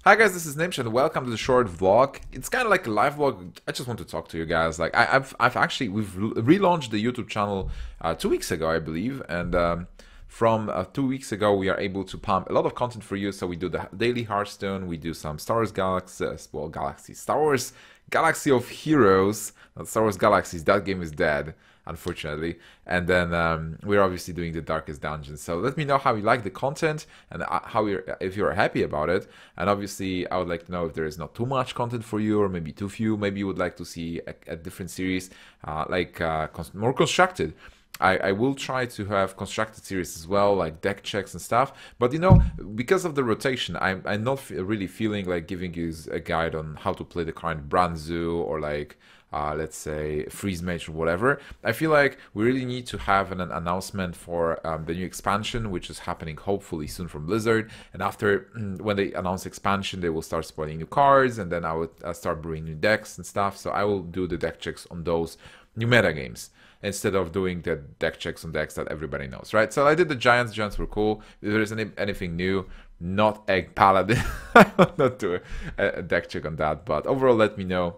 Hi guys, this is Gnimsh and welcome to the short vlog. It's kind of like a live vlog. I just want to talk to you guys. Like I've actually we've relaunched the YouTube channel 2 weeks ago, I believe, and from 2 weeks ago we are able to pump a lot of content for you. So we do the daily Hearthstone, we do some Star Wars Star Wars Galaxy of Heroes, not Star Wars Galaxies. That game is dead, unfortunately. And then we're obviously doing the Darkest Dungeon. So let me know how you like the content and if you're happy about it. And obviously I would like to know if there is not too much content for you or maybe too few. Maybe you would like to see a different series, more constructed. I will try to have constructed series as well, like deck checks and stuff. But you know, because of the rotation, I'm not really feeling like giving you a guide on how to play the current Branzu or like let's say freeze mage or whatever. I feel like we really need to have an announcement for the new expansion, which is happening hopefully soon from Blizzard. And after when they announce expansion, they will start spoiling new cards, and then I would start brewing new decks and stuff. So I will do the deck checks on those new meta games instead of doing the deck checks on decks that everybody knows, right? So I did the Giants. Giants were cool. If there is anything new, not Egg Paladin, I will not do a deck check on that. But overall, let me know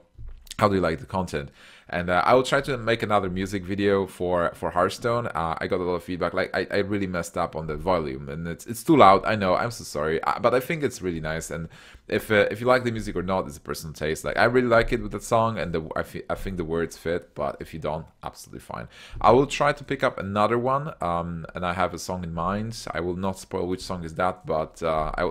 how do you like the content. And I will try to make another music video for Hearthstone. I got a lot of feedback. Like I really messed up on the volume, and it's too loud. I know. I'm so sorry. But I think it's really nice. And if you like the music or not, it's a personal taste. Like I really like it with that song, and I think the words fit. But if you don't, absolutely fine. I will try to pick up another one. And I have a song in mind. I will not spoil which song is that, but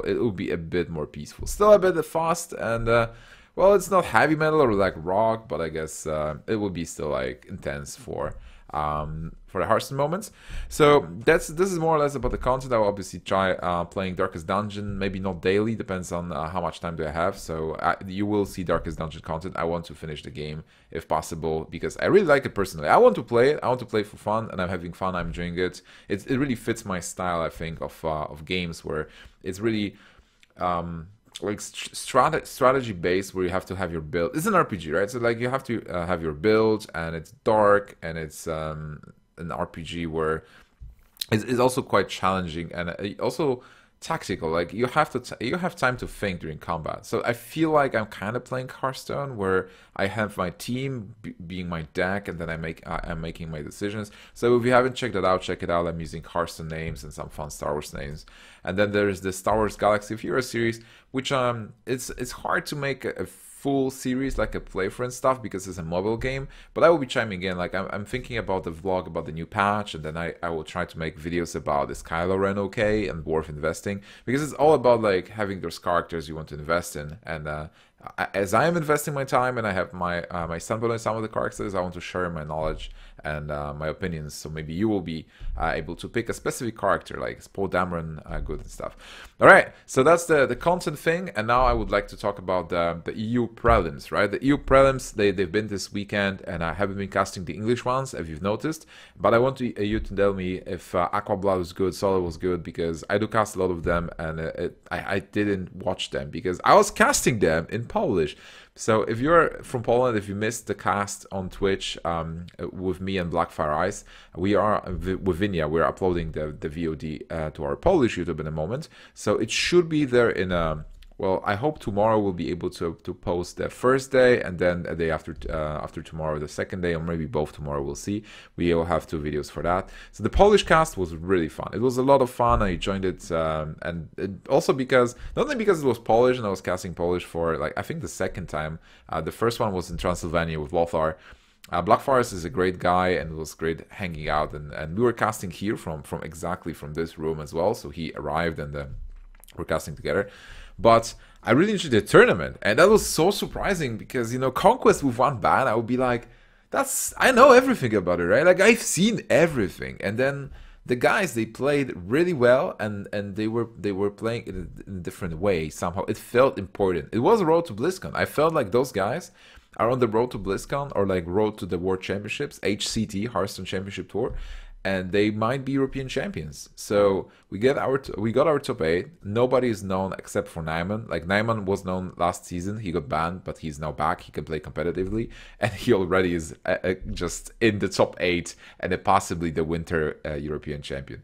it will be a bit more peaceful. Still a bit fast and. Well, it's not heavy metal or like rock, but I guess it will be still like intense for the Hearthstone moments. So this is more or less about the content. I will obviously try playing Darkest Dungeon, maybe not daily, depends on how much time do I have. So you will see Darkest Dungeon content. I want to finish the game if possible because I really like it personally. I want to play it. I want to play it for fun, and I'm having fun. I'm enjoying it. It really fits my style, I think, of games where it's really. Like strategy based, where you have to have your build. It's an RPG, right? So like you have to have your build, and it's dark, and it's an RPG where it's also quite challenging and also tactical. Like you have time to think during combat. So I feel like I'm kind of playing Hearthstone, where I have my team being my deck, and then I'm making my decisions. So if you haven't checked that out, check it out. I'm using Hearthstone names and some fun Star Wars names. And then there's the Star Wars Galaxy of Heroes series, which it's hard to make a full series like a playthrough and stuff because it's a mobile game, but I will be chiming in. Like I'm thinking about the vlog about the new patch, and then I will try to make videos about is Kylo Ren okay and worth investing, because it's all about like having those characters you want to invest in. And as I am investing my time and I have my my sample on some of the characters, I want to share my knowledge and my opinions. So maybe you will be able to pick a specific character, like Poe Dameron, good and stuff. All right, so that's the content thing, and now I would like to talk about the EU prelims, right? The EU prelims, they've been this weekend, and I haven't been casting the English ones, if you've noticed. But I want you to tell me if Aqua Blood was good, Solar was good, because I do cast a lot of them, and I didn't watch them because I was casting them in Polish. So if you're from Poland, if you missed the cast on Twitch with me and Blackfire Ice, we are with Vinia. We're uploading the VOD to our Polish YouTube in a moment. So it should be there in a. Well, I hope tomorrow we'll be able to post the first day, and then a day after tomorrow, the second day, or maybe both tomorrow. We'll see. We will have 2 videos for that. So the Polish cast was really fun. It was a lot of fun. I joined it, and also because not only because it was Polish and I was casting Polish for like I think the second time. The first one was in Transylvania with Lothar. Black Forest is a great guy, and it was great hanging out, and we were casting here from exactly from this room as well. So he arrived, and we're casting together. But I really enjoyed the tournament, and that was so surprising because, you know, Conquest with one ban, I would be like, I know everything about it, right? Like, I've seen everything. And then the guys, they played really well, and they were playing it in a different way somehow. It felt important. It was a road to BlizzCon. I felt like those guys are on the road to BlizzCon, or like road to the World Championships, HCT, Hearthstone Championship Tour. And they might be European champions. So we got our top 8. Nobody is known except for Nyman. Like Nyman was known last season. He got banned, but he's now back. He can play competitively, and he already is just in the top 8 and possibly the winter European champion.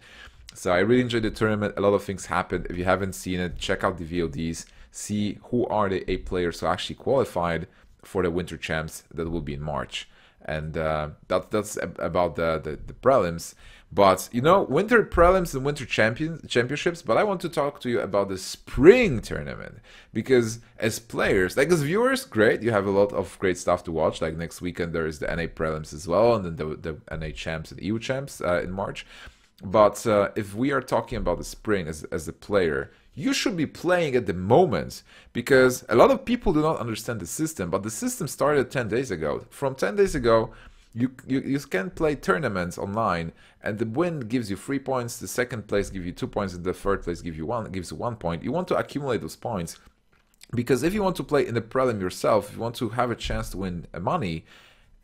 So I really enjoyed the tournament. A lot of things happened. If you haven't seen it, check out the VODs. see who are the 8 players who actually qualified for the Winter Champs that will be in March. And that's about the prelims. But you know, winter prelims and winter championships. But I want to talk to you about the spring tournament, because as players, like as viewers, great, you have a lot of great stuff to watch. Like next weekend there is the NA prelims as well, and then the NA champs and EU champs in March. But if we are talking about the spring as a player, you should be playing at the moment, because a lot of people do not understand the system. But the system started 10 days ago. From 10 days ago, you can play tournaments online, and the win gives you 3 points, the second place gives you 2 points, and the third place gives you 1 point. You want to accumulate those points, because if you want to play in the prelim yourself, if you want to have a chance to win money,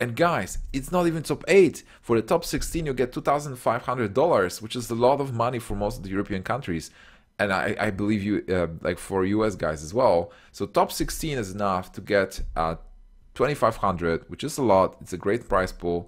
and guys, it's not even top 8. For the top 16, you get $2,500, which is a lot of money for most of the European countries. And I believe you, like for US guys as well. So top 16 is enough to get 2,500, which is a lot. It's a great prize pool.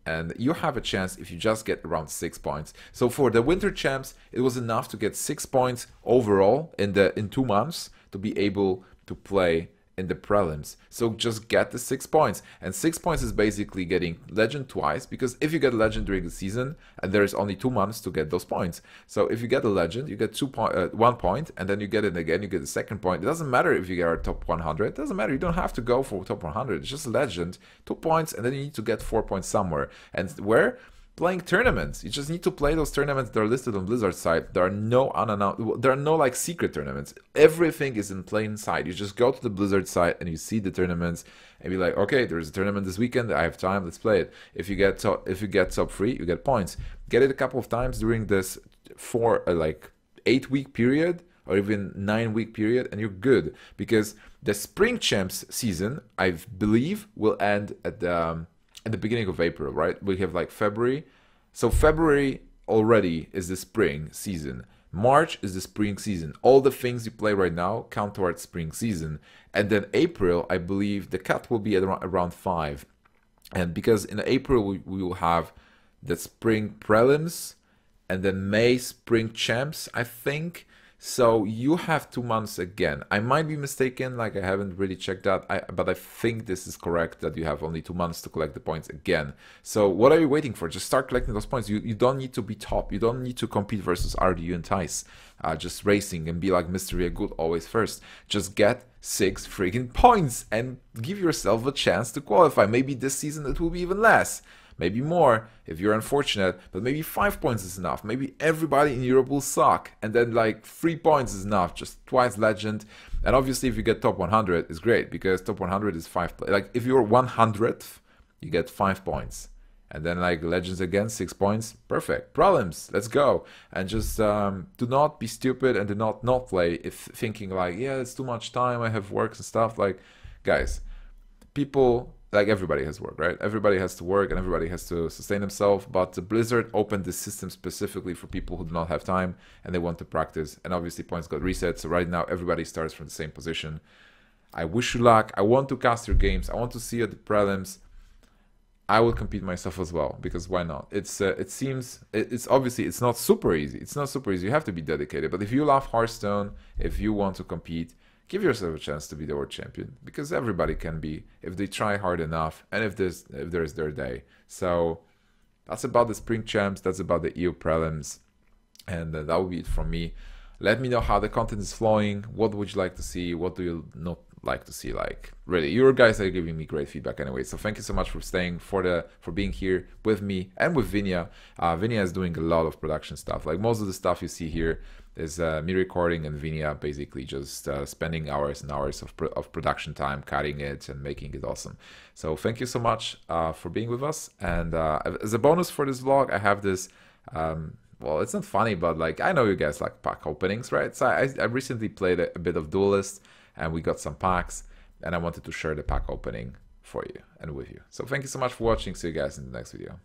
And you have a chance if you just get around 6 points. So for the Winter Champs, it was enough to get 6 points overall in 2 months to be able to play in the prelims. So just get the 6 points, and 6 points is basically getting legend twice, because if you get legend during the season, and there is only 2 months to get those points, so if you get a legend, you get 1 point, and then you get it again, you get the second point. It doesn't matter if you get a top 100, it doesn't matter, you don't have to go for top 100, it's just a legend, 2 points, and then you need to get 4 points somewhere. And where? Playing tournaments. You just need to play those tournaments that are listed on Blizzard's site. There are no unannounced, there are no like secret tournaments. Everything is in plain sight. You just go to the Blizzard site and you see the tournaments and be like, okay, there's a tournament this weekend, I have time, let's play it. If you get top 3, you get points. Get it a couple of times during this 8-week period, or even 9-week period, and you're good, because the Spring Champs season, I believe, will end at the beginning of April, right? We have like February. So February already is the spring season. March is the spring season. All the things you play right now count towards spring season. And then April, I believe the cut will be at around 5. And because in April we will have the spring prelims, and then May spring champs, I think. So you have 2 months again. I might be mistaken, like I haven't really checked that, but I think this is correct, that you have only 2 months to collect the points again. So what are you waiting for? Just start collecting those points. You don't need to be top. You don't need to compete versus RDU and Tice. Just racing and be like Mystery Good always first. Just get 6 freaking points and give yourself a chance to qualify. Maybe this season it will be even less. Maybe more if you're unfortunate, but maybe 5 points is enough. Maybe everybody in Europe will suck, and then like 3 points is enough, just twice legend. And obviously if you get top 100, it's great, because top 100 is 5, like if you're 100th, you get 5 points. And then like legends again, 6 points, perfect. Prelims, let's go. And just do not be stupid and do not play if thinking like, yeah, it's too much time, I have work and stuff. Like, guys, people, like everybody has work, right? Everybody has to work and everybody has to sustain themselves, but the Blizzard opened this system specifically for people who do not have time and they want to practice, and obviously points got reset, so right now everybody starts from the same position. I wish you luck. I want to cast your games. I want to see you at the prelims. I will compete myself as well, because why not? It's obviously it's not super easy. It's not super easy. You have to be dedicated, but if you love Hearthstone, if you want to compete, give yourself a chance to be the world champion, because everybody can be if they try hard enough and if there's their day. So that's about the spring champs, that's about the EU prelims, and that will be it from me. Let me know how the content is flowing. What would you like to see? What do you not like to see? Like, really, your guys are giving me great feedback anyway. So thank you so much for staying, for being here with me and with Vinia. Vinia is doing a lot of production stuff. Like most of the stuff you see here is me recording, and Vinia basically just spending hours and hours of production time cutting it and making it awesome. So thank you so much for being with us. And as a bonus for this vlog, I have this well, it's not funny, but like, I know you guys like pack openings, right? So I recently played a bit of Duelyst, and we got some packs, and I wanted to share the pack opening for you and with you. So thank you so much for watching. See you guys in the next video.